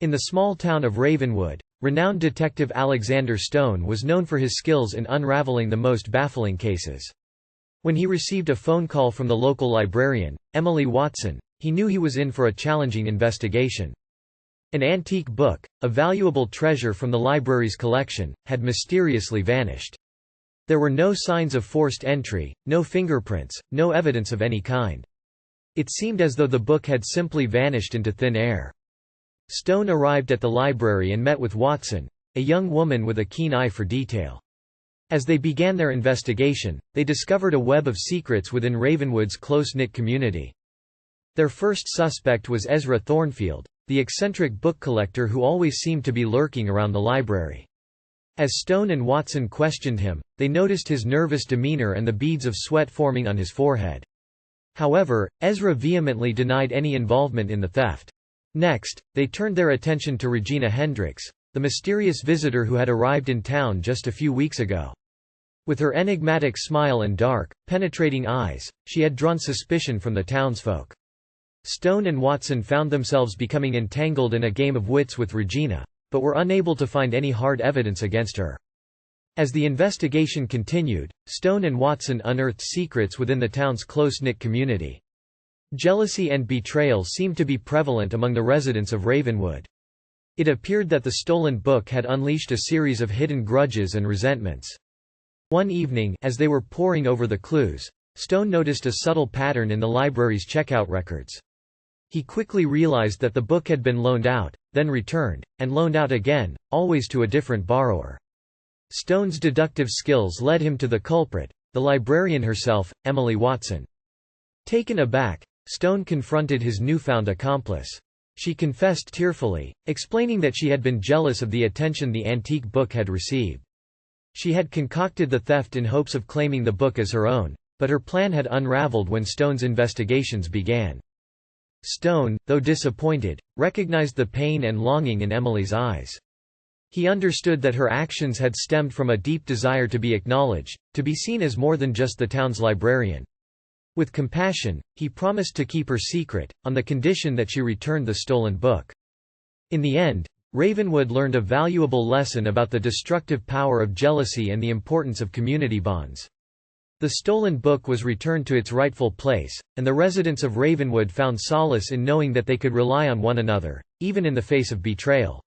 In the small town of Ravenwood, renowned detective Alexander Stone was known for his skills in unraveling the most baffling cases. When he received a phone call from the local librarian, Emily Watson, he knew he was in for a challenging investigation. An antique book, a valuable treasure from the library's collection, had mysteriously vanished. There were no signs of forced entry, no fingerprints, no evidence of any kind. It seemed as though the book had simply vanished into thin air. Stone arrived at the library and met with Watson, a young woman with a keen eye for detail. As they began their investigation, they discovered a web of secrets within Ravenwood's close-knit community. Their first suspect was Ezra Thornfield, the eccentric book collector who always seemed to be lurking around the library. As Stone and Watson questioned him, they noticed his nervous demeanor and the beads of sweat forming on his forehead. However, Ezra vehemently denied any involvement in the theft. Next, they turned their attention to Regina Hendricks, the mysterious visitor who had arrived in town just a few weeks ago. With her enigmatic smile and dark, penetrating eyes, she had drawn suspicion from the townsfolk. Stone and Watson found themselves becoming entangled in a game of wits with Regina, but were unable to find any hard evidence against her. As the investigation continued, Stone and Watson unearthed secrets within the town's close-knit community. Jealousy and betrayal seemed to be prevalent among the residents of Ravenwood. It appeared that the stolen book had unleashed a series of hidden grudges and resentments. One evening, as they were poring over the clues, Stone noticed a subtle pattern in the library's checkout records. He quickly realized that the book had been loaned out, then returned, and loaned out again, always to a different borrower. Stone's deductive skills led him to the culprit, the librarian herself, Emily Watson. Taken aback, Stone confronted his newfound accomplice. She confessed tearfully, explaining that she had been jealous of the attention the antique book had received. She had concocted the theft in hopes of claiming the book as her own, but her plan had unraveled when Stone's investigations began. Stone, though disappointed, recognized the pain and longing in Emily's eyes. He understood that her actions had stemmed from a deep desire to be acknowledged, to be seen as more than just the town's librarian. With compassion, he promised to keep her secret, on the condition that she returned the stolen book. In the end, Ravenwood learned a valuable lesson about the destructive power of jealousy and the importance of community bonds. The stolen book was returned to its rightful place, and the residents of Ravenwood found solace in knowing that they could rely on one another, even in the face of betrayal.